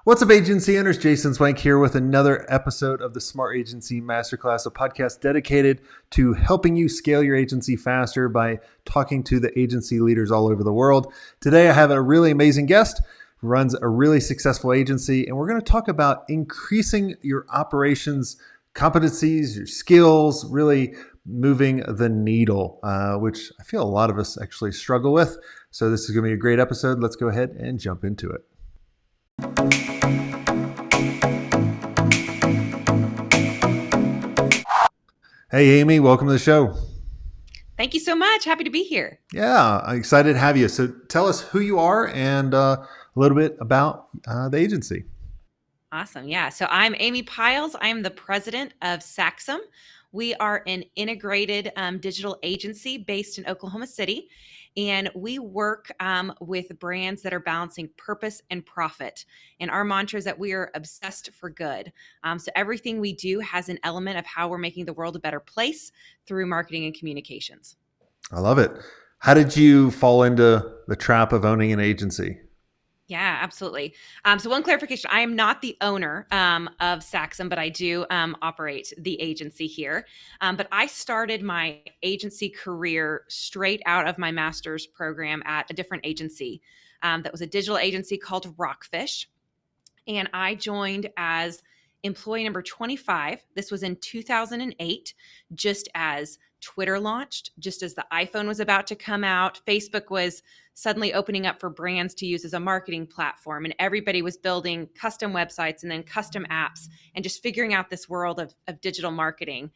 What's up, agency owners? Jason Swenk here with another episode of the Smart Agency Masterclass, a podcast dedicated to helping you scale your agency faster by talking to the agency leaders all over the world. Today, I have a really amazing guest who runs a really successful agency, and we're going to talk about increasing your operations competencies, your skills, really moving the needle, which I feel a lot of us actually struggle with. So this is going to be a great episode. Let's go ahead and jump into it. Hey, Amy, welcome to the show. Thank you so much. Happy to be here. Yeah, I'm excited to have you. So tell us who you are and a little bit about the agency. Awesome. Yeah. So I'm Amy Pyles. I'm the president of Saxum. We are an integrated digital agency based in Oklahoma City, and we work with brands that are balancing purpose and profit. And our mantra is that we are obsessed for good. So everything we do has an element of how we're making the world a better place through marketing and communications. I love it. How did you fall into the trap of owning an agency? Yeah, absolutely. So one clarification, I am not the owner of Saxum, but I do operate the agency here. But I started my agency career straight out of my master's program at a different agency. That was a digital agency called Rockfish. And I joined as employee number 25. This was in 2008, just as Twitter launched, just as the iPhone was about to come out. Facebook was suddenly opening up for brands to use as a marketing platform, and everybody was building custom websites and then custom apps and just figuring out this world of digital marketing.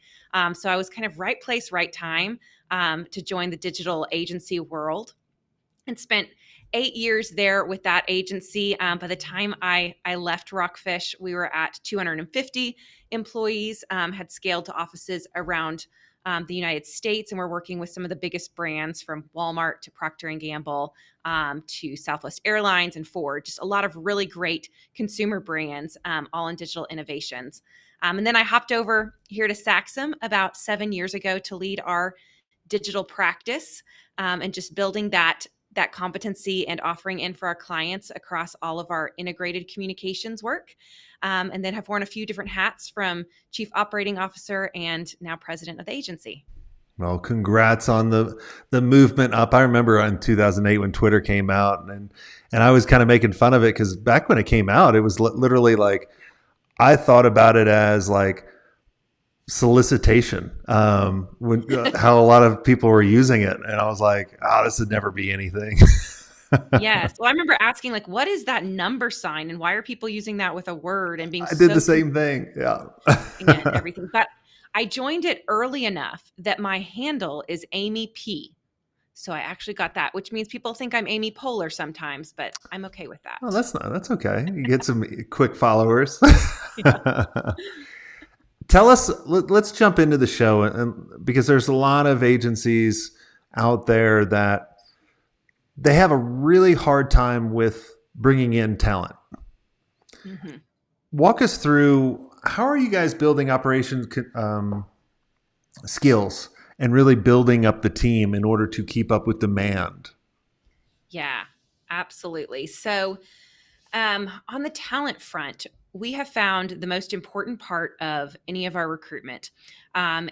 So I was kind of right place, right time to join the digital agency world, and spent 8 years there with that agency. By the time I left Rockfish, we were at 250 employees, had scaled to offices around the United States, and we're working with some of the biggest brands from Walmart to Procter & Gamble to Southwest Airlines and Ford. Just a lot of really great consumer brands, all in digital innovations. And then I hopped over here to Saxum about 7 years ago to lead our digital practice and just building that competency and offering in for our clients across all of our integrated communications work. And then have worn a few different hats from chief operating officer and now president of the agency. Well, congrats on the movement up. I remember in 2008 when Twitter came out, and I was kind of making fun of it because back when it came out, it was literally like, I thought about it as like solicitation, when how a lot of people were using it, and I was like, oh, this would never be anything. Yes. Well, I remember asking, like, what is that number sign and why are people using that with a word and being I did so the same thing. Yeah. and everything. But I joined it early enough that my handle is Amy P. So I actually got that, which means people think I'm Amy Poehler sometimes, but I'm okay with Oh, that. that's okay. You get some quick followers. Yeah. Tell us, let's jump into the show, and because there's a lot of agencies out there that they have a really hard time with bringing in talent. Mm-hmm. Walk us through, how are you guys building operations skills and really building up the team in order to keep up with demand? Yeah, absolutely. So on the talent front, we have found the most important part of any of our recruitment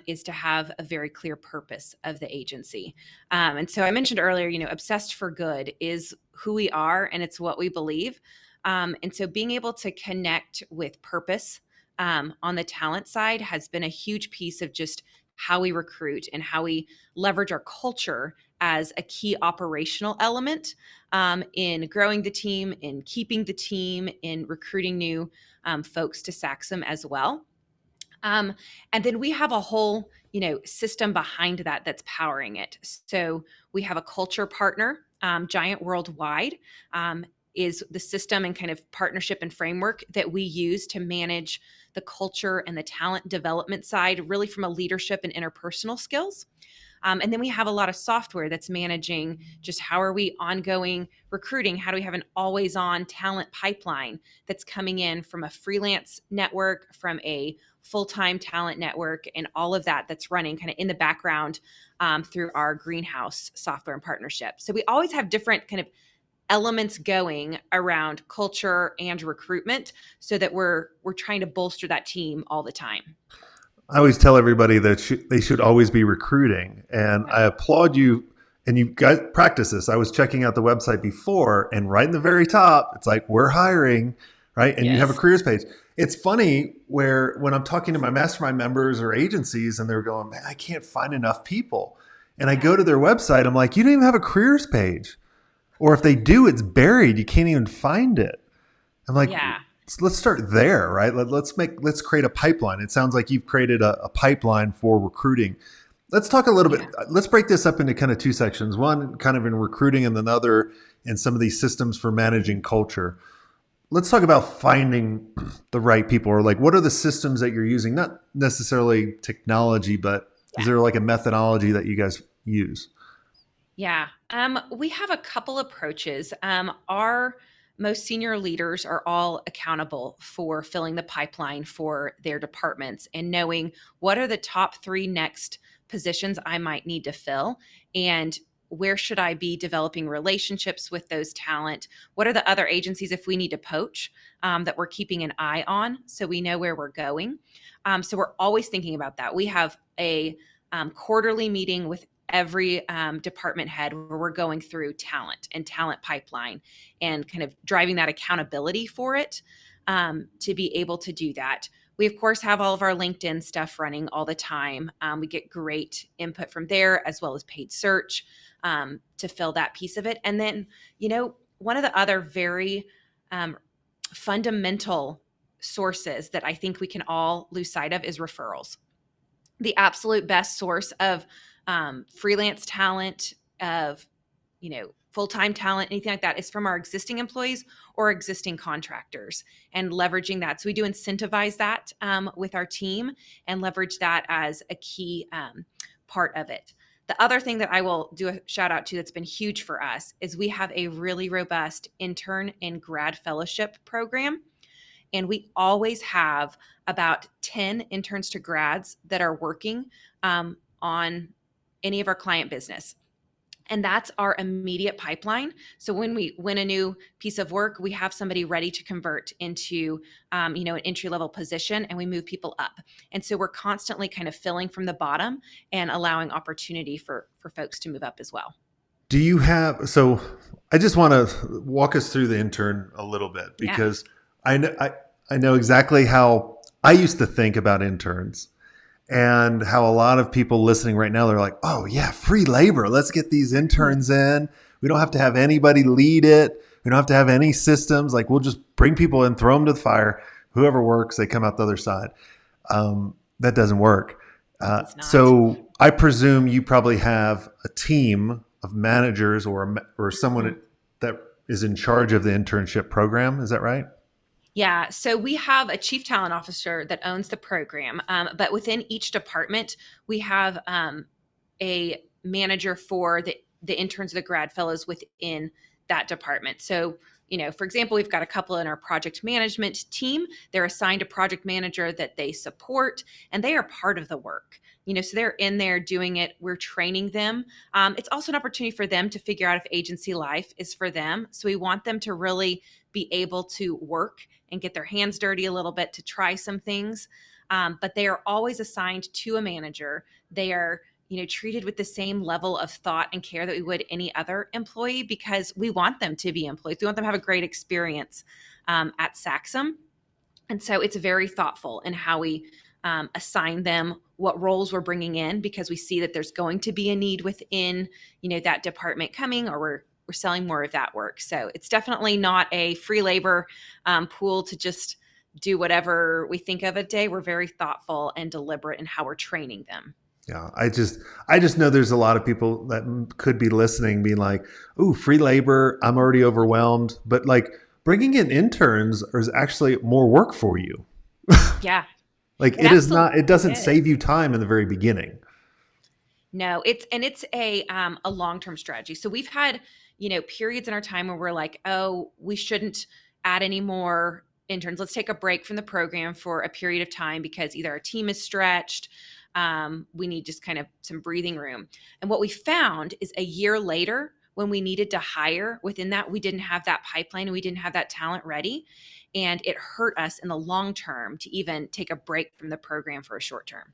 is to have a very clear purpose of the agency. And so I mentioned earlier, obsessed for good is who we are and it's what we believe. And so being able to connect with purpose on the talent side has been a huge piece of just how we recruit and how we leverage our culture as a key operational element in growing the team, in keeping the team, in recruiting new folks to Saxum as well. And then we have a whole, system behind that that's powering it. So we have a culture partner, Giant Worldwide, is the system and kind of partnership and framework that we use to manage the culture and the talent development side, really from a leadership and interpersonal skills. And then we have a lot of software that's managing just how are we ongoing recruiting? How do we have an always on talent pipeline that's coming in from a freelance network, from a full-time talent network, and all of that that's running kind of in the background through our greenhouse software and partnership. So we always have different kind of elements going around culture and recruitment so that we're trying to bolster that team all the time. I always tell everybody that they should always be recruiting. And I applaud you. And you guys practice this. I was checking out the website before, and right in the very top, it's like, we're hiring, right? And you have a careers page. It's funny when I'm talking to my mastermind members or agencies and they're going, man, I can't find enough people. And I go to their website, I'm like, you don't even have a careers page. Or if they do, it's buried. You can't even find it. I'm like, let's start there, right? Let's create a pipeline. It sounds like you've created a pipeline for recruiting. Let's talk a little bit. Let's break this up into kind of two sections. One kind of in recruiting and another in some of these systems for managing culture. Let's talk about finding the right people, or like, what are the systems that you're using? Not necessarily technology, but is there like a methodology that you guys use? Yeah. We have a couple approaches. Our most senior leaders are all accountable for filling the pipeline for their departments and knowing what are the top 3 next positions I might need to fill, and where should I be developing relationships with those talent? What are the other agencies, if we need to poach, that we're keeping an eye on so we know where we're going? So we're always thinking about that. We have a quarterly meeting with every department head where we're going through talent and talent pipeline and kind of driving that accountability for it, to be able to do that. We, of course, have all of our LinkedIn stuff running all the time. We get great input from there, as well as paid search, to fill that piece of it. And then, one of the other very fundamental sources that I think we can all lose sight of is referrals. The absolute best source of freelance talent, of full-time talent, anything like that, is from our existing employees or existing contractors, and leveraging that. So we do incentivize that with our team and leverage that as a key part of it. The other thing that I will do a shout out to that's been huge for us is we have a really robust intern and grad fellowship program. And we always have about 10 interns to grads that are working on any of our client business. And that's our immediate pipeline. So when we win a new piece of work, we have somebody ready to convert into, an entry-level position, and we move people up. And so we're constantly kind of filling from the bottom and allowing opportunity for folks to move up as well. So I just want to walk us through the intern a little bit, because I know exactly how I used to think about interns. And how a lot of people listening right now, they're like, oh yeah, free labor. Let's get these interns in. We don't have to have anybody lead it. We don't have to have any systems. Like, we'll just bring people in, throw them to the fire. Whoever works, they come out the other side. That doesn't work. So I presume you probably have a team of managers or someone that is in charge of the internship program. Is that right? Yeah, so we have a chief talent officer that owns the program, but within each department, we have a manager for the interns, the grad fellows within that department. So, for example, we've got a couple in our project management team. They're assigned a project manager that they support, and they are part of the work. So they're in there doing it. We're training them. It's also an opportunity for them to figure out if agency life is for them. So we want them to really be able to work and get their hands dirty a little bit, to try some things. But they are always assigned to a manager. They are, treated with the same level of thought and care that we would any other employee, because we want them to be employees. We want them to have a great experience at Saxum. And so it's very thoughtful in how we assign them what roles we're bringing in, because we see that there's going to be a need within, that department coming, or we're selling more of that work. So it's definitely not a free labor pool to just do whatever we think of a day. We're very thoughtful and deliberate in how we're training them. Yeah, I just know there's a lot of people that could be listening being like, "Ooh, free labor, I'm already overwhelmed." But like, bringing in interns is actually more work for you. Yeah. Like, it doesn't save you time in the very beginning. No, it's a long-term strategy. So we've had, periods in our time where we're like, oh, we shouldn't add any more interns. Let's take a break from the program for a period of time because either our team is stretched, we need just kind of some breathing room. And what we found is a year later, when we needed to hire within that, we didn't have that pipeline and we didn't have that talent ready. And it hurt us in the long term to even take a break from the program for a short term.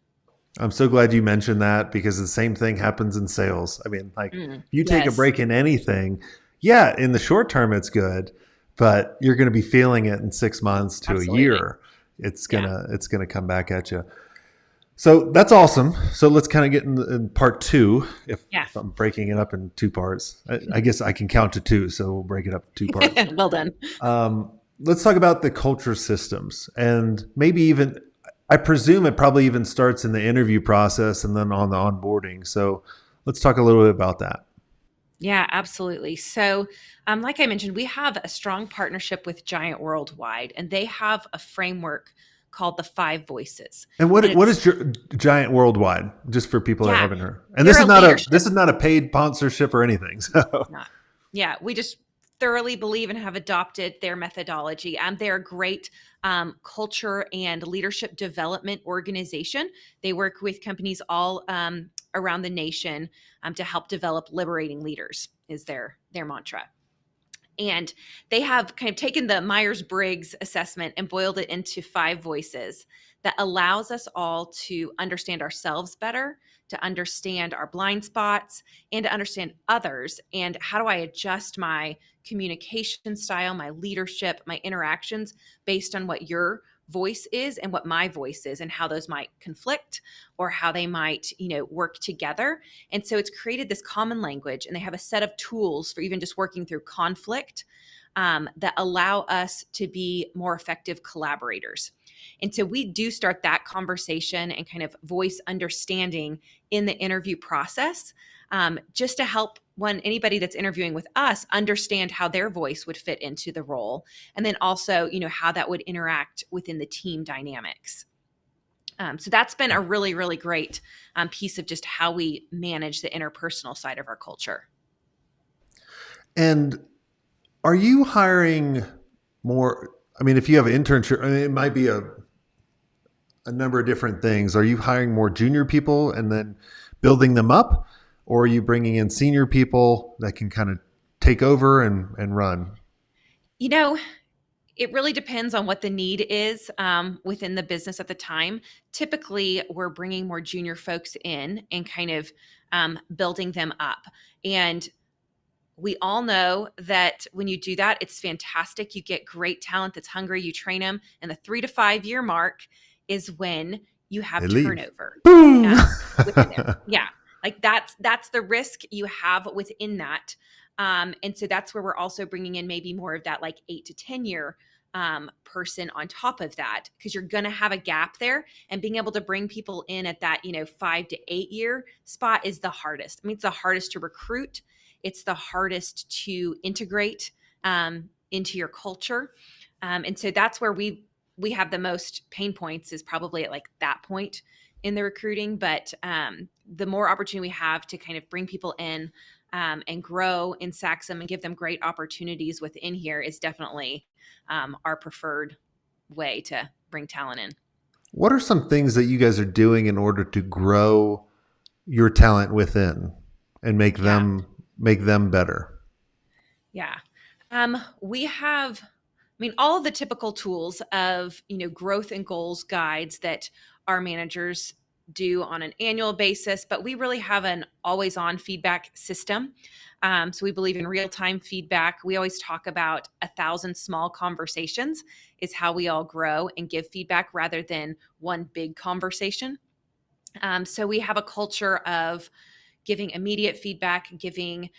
I'm so glad you mentioned that because the same thing happens in sales. I mean, like if you take a Yes, break in anything, yeah, in the short term it's good, but you're going to be feeling it in 6 months to a absolutely. year. It's Yeah. gonna come back at you. So that's awesome. So let's kind of get in part two. Yeah. If I'm breaking it up in two parts, I guess I can count to two. So we'll break it up in two parts. Well done. Let's talk about the culture systems and maybe even, I presume it probably even starts in the interview process and then on the onboarding. So let's talk a little bit about that. Yeah, absolutely. So, like I mentioned, we have a strong partnership with Giant Worldwide, and they have a framework called the Five Voices. And And what it's, is your Giant Worldwide? Just for people that yeah, haven't heard. And they're a leadership. this is not a paid sponsorship or anything. It's So not. Yeah, we just thoroughly believe and have adopted their methodology. They're a great culture and leadership development organization. They work with companies all around the nation to help develop liberating leaders. Is their mantra. And they have kind of taken the Myers-Briggs assessment and boiled it into five voices that allows us all to understand ourselves better, to understand our blind spots, and to understand others. And how do I adjust my communication style, my leadership, my interactions based on what your voice is and what my voice is, and how those might conflict or how they might, work together. And so it's created this common language, and they have a set of tools for even just working through conflict that allow us to be more effective collaborators. And so we do start that conversation and kind of voice understanding in the interview process, just to help anybody that's interviewing with us understand how their voice would fit into the role. And then also, how that would interact within the team dynamics. So that's been a really, really great piece of just how we manage the interpersonal side of our culture. and are you hiring more? I mean, if you have an internship, I mean, it might be a number of different things. Are you hiring more junior people and then building them up? Or are you bringing in senior people that can kind of take over and run? You know, it really depends on what the need is within the business at the time. Typically, we're bringing more junior folks in and kind of building them up. And we all know that when you do that, it's fantastic. You get great talent that's hungry, you train them. And the 3 to 5 year mark is when you They have leave. turnover Boom. within there. Yeah. Like that's the risk you have within that. And so that's where we're also bringing in maybe more of that like 8 to 10 year person on top of that, because you're going to have a gap there, and being able to bring people in at that 5 to 8 year spot is the hardest. I mean, it's the hardest to recruit. It's the hardest to integrate into your culture. And so that's where we have the most pain points, is probably at like that point in the recruiting. But the more opportunity we have to kind of bring people in and grow in Saxum and give them great opportunities within here is definitely our preferred way to bring talent in. What are some things that you guys are doing in order to grow your talent within and Yeah. make them better? Yeah. We have, I mean, all of the typical tools of, growth and goals guides that our managers do on an annual basis, but we really have an always on feedback system. So we believe in real time feedback. We always talk about 1,000 small conversations is how we all grow and give feedback rather than one big conversation. So we have a culture of giving immediate feedback, giving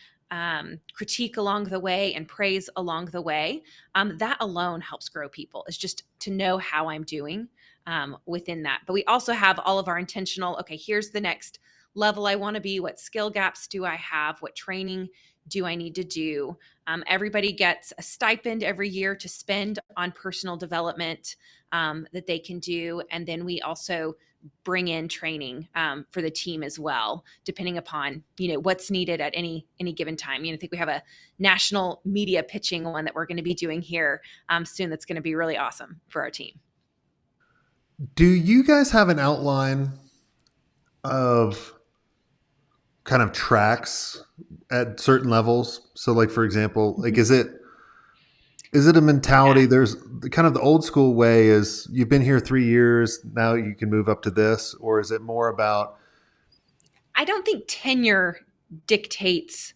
critique along the way, and praise along the way. That alone helps grow people, is just to know how I'm doing within that. But we also have all of our intentional, okay, here's the next level I want to be. What skill gaps do I have? What training do I need to do? Everybody gets a stipend every year to spend on personal development that they can do. And then we also bring in training for the team as well, depending upon what's needed at any given time. I think we have a national media pitching one that we're going to be doing here soon. That's going to be really awesome for our team. Do you guys have an outline of kind of tracks at certain levels? So like, for example, like, is it a mentality? Yeah. There's the kind of the old school way is you've been here 3 years, now you can move up to this, or is it more about, I don't think tenure dictates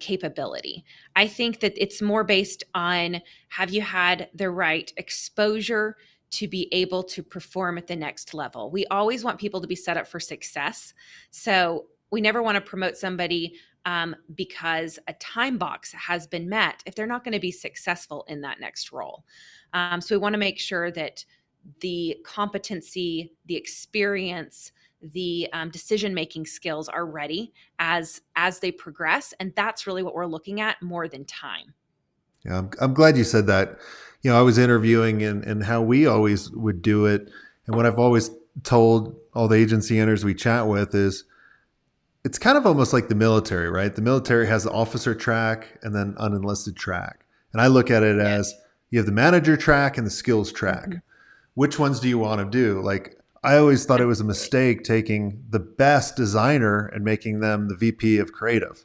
capability. I think that it's more based on, have you had the right exposure to be able to perform at the next level? We always want people to be set up for success. So we never want to promote somebody because a time box has been met if they're not going to be successful in that next role. So we want to make sure that the competency, the experience, the decision-making skills are ready as they progress, and that's really what we're looking at more than time. yeah, I'm glad you said that. I was interviewing and how we always would do it. And what I've always told all the agency owners we chat with is it's kind of almost like the military, right? The military has the officer track and then unenlisted track. And I look at it Yeah. as you have the manager track and the skills track. Mm-hmm. Which ones do you want to do? Like, I always thought it was a Absolutely. mistake taking the best designer and making them the VP of creative.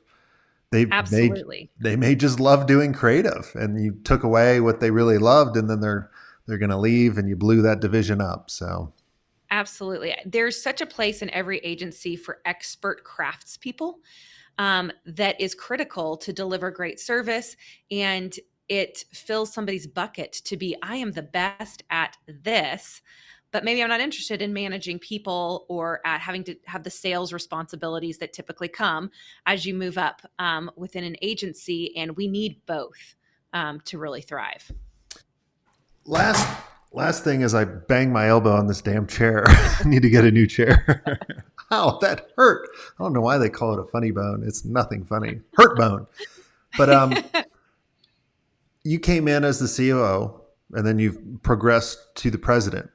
They may Absolutely. they may just love doing creative, and you took away what they really loved, and then they're going to leave, and you blew that division up. So Absolutely. There's such a place in every agency for expert craftspeople that is critical to deliver great service. And it fills somebody's bucket to be, I am the best at this, but maybe I'm not interested in managing people or at having to have the sales responsibilities that typically come as you move up within an agency. And we need both to really thrive. last last thing is I banged my elbow on this damn chair. I need to get a new chair. Ow, that hurt. I don't know why they call it a funny bone. It's nothing funny. Hurt bone. But you came in as the COO and then you've progressed to the president.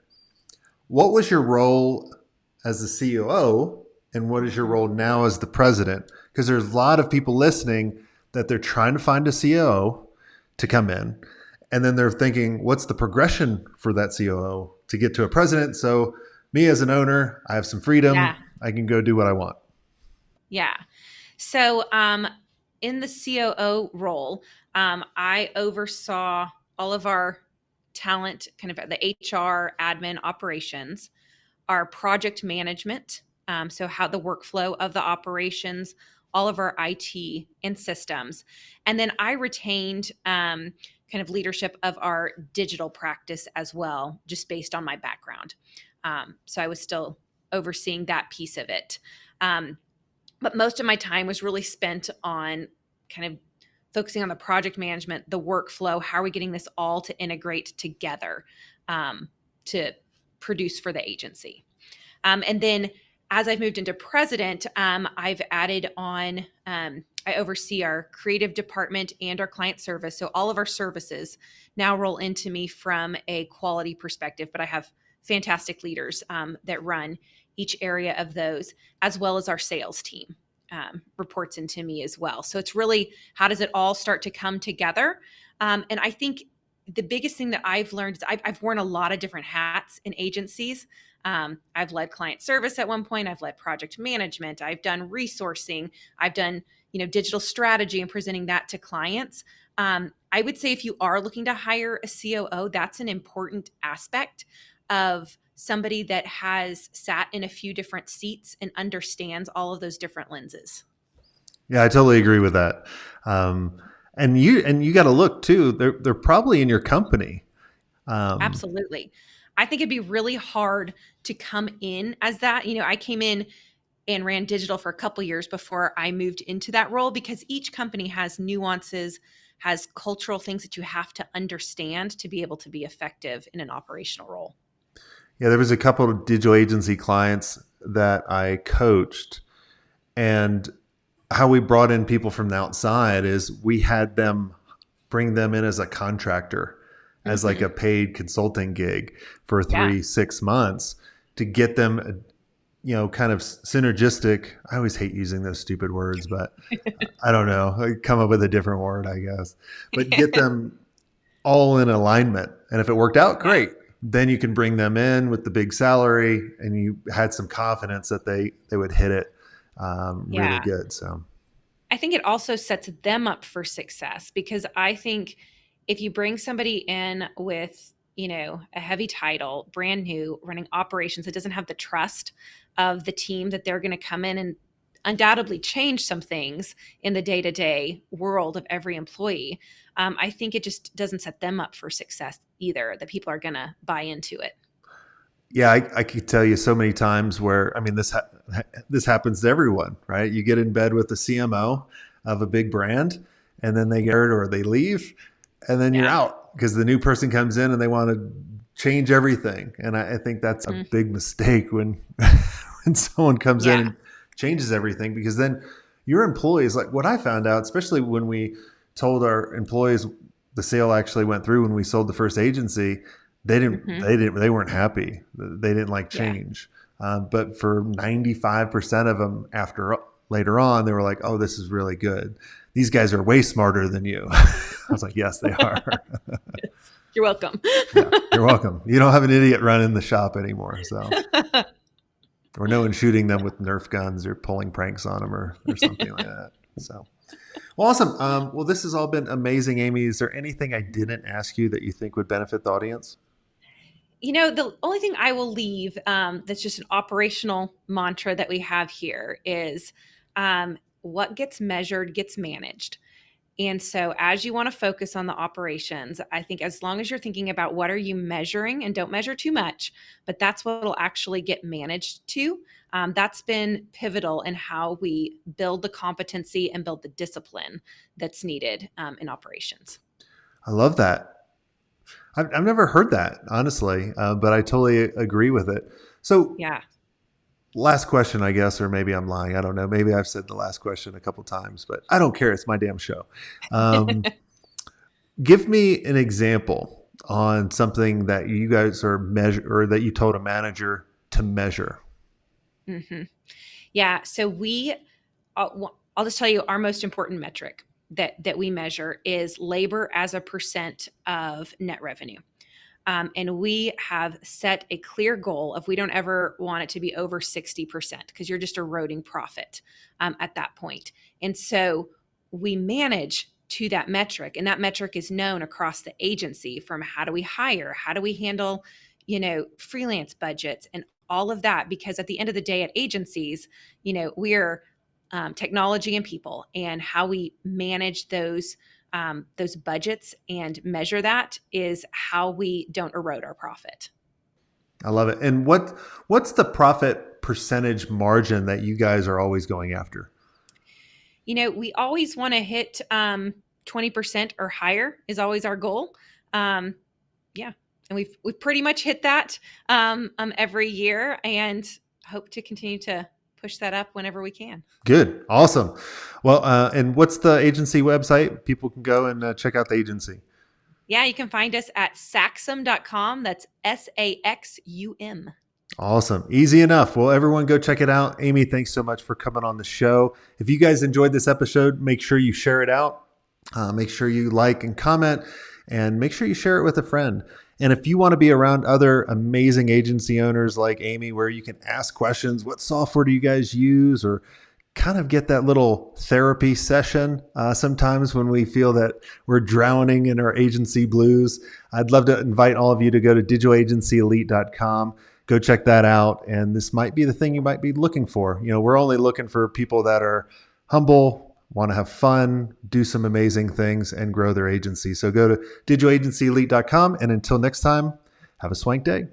What was your role as the COO and what is your role now as the president? Because there's a lot of people listening that they're trying to find a COO to come in. And then they're thinking, what's the progression for that COO to get to a president? So me as an owner, I have some freedom. Yeah. I can go do what I want. Yeah. So in the COO role, I oversaw all of our talent, kind of the HR, admin, operations, our project management. So how the workflow of the operations, all of our IT and systems. And then I retained kind of leadership of our digital practice as well, just based on my background. So I was still overseeing that piece of it. But most of my time was really spent on kind of focusing on the project management, the workflow. How are we getting this all to integrate together to produce for the agency? And then as I've moved into president, I've added on, I oversee our creative department and our client service. So all of our services now roll into me from a quality perspective, but I have fantastic leaders that run each area of those, as well as our sales team reports into me as well. So it's really, how does it all start to come together? And I think the biggest thing that I've learned is I've worn a lot of different hats in agencies. I've led client service at one point. I've led project management. I've done resourcing. I've done, digital strategy and presenting that to clients. I would say if you are looking to hire a COO, that's an important aspect of somebody that has sat in a few different seats and understands all of those different lenses. Yeah, I totally agree with that. And you got to look too. They're probably in your company. Um, Absolutely. I think it'd be really hard to come in as that. I came in and ran digital for a couple years before I moved into that role because each company has nuances, has cultural things that you have to understand to be able to be effective in an operational role. yeah, there was a couple of digital agency clients that I coached, and how we brought in people from the outside is we had them bring them in as a contractor, as like Mm-hmm. a paid consulting gig for Yeah. 6 months to get them, kind of synergistic. I always hate using those stupid words, but I don't know. I come up with a different word, I guess. But get them all in alignment. And if it worked out, Yeah. great. Then you can bring them in with the big salary and you had some confidence that they would hit it. really Yeah. good. So I think it also sets them up for success, because I think if you bring somebody in with, a heavy title, brand new, running operations, that doesn't have the trust of the team, that they're going to come in and undoubtedly change some things in the day-to-day world of every employee. I think it just doesn't set them up for success either, that people are going to buy into it. yeah, I could tell you so many times where, I mean, this happens to everyone, right? You get in bed with the CMO of a big brand, and then they get hurt or they leave, and then you're Yeah. out because the new person comes in and they want to change everything. And I think that's a Mhm. big mistake when when someone comes in Yeah. and changes everything, because then your employees, like what I found out, especially when we told our employees the sale actually went through when we sold the first agency, Hmm. they weren't happy. They didn't like Yeah. change. But for 95% of them, after later on, they were like, "Oh, this is really good. These guys are way smarter than you." I was like, "Yes, they are." You're welcome. Yeah, you're welcome. You don't have an idiot running the shop anymore. So, or no one shooting them with Nerf guns or pulling pranks on them or something like that. So, well, awesome. Well, this has all been amazing, Amy. Is there anything I didn't ask you that you think would benefit the audience? The only thing I will leave, that's just an operational mantra that we have here, is what gets measured gets managed. And so, as you want to focus on the operations, I think as long as you're thinking about what are you measuring, and don't measure too much, but that's what will actually get managed to. That's been pivotal in how we build the competency and build the discipline that's needed in operations. I love that. I've never heard that, honestly, but I totally agree with it. So, Yeah. last question, I guess, or maybe I'm lying. I don't know. Maybe I've said the last question a couple times, but I don't care. It's my damn show. Um, Give me an example on something that you guys are measure or that you told a manager to measure. Hmm. Yeah. So I'll just tell you, our most important metric that we measure is labor as a percent of net revenue. And we have set a clear goal of, we don't ever want it to be over 60%, because you're just eroding profit at that point. And so we manage to that metric, and that metric is known across the agency, from how do we hire, how do we handle, freelance budgets and all of that. Because at the end of the day, at agencies, we're technology and people, and how we manage those budgets and measure that is how we don't erode our profit. I love it. And what's the profit percentage margin that you guys are always going after? We always want to hit 20% or higher is always our goal. Um, yeah, and we've pretty much hit that every year, and hope to continue to push that up whenever we can. Good. Awesome. Well, and what's the agency website? People can go and check out the agency. Yeah, you can find us at saxum.com. That's SAXUM. Awesome. Easy enough. Well, everyone go check it out. Amy, thanks so much for coming on the show. If you guys enjoyed this episode, make sure you share it out. Make sure you like and comment, and make sure you share it with a friend. And if you want to be around other amazing agency owners like Amy, where you can ask questions, what software do you guys use, or kind of get that little therapy session sometimes when we feel that we're drowning in our agency blues, I'd love to invite all of you to go to digitalagencyelite.com. Go check that out. And this might be the thing you might be looking for. We're only looking for people that are humble, want to have fun, do some amazing things, and grow their agency. So go to digitalagencyelite.com. And until next time, have a swank day.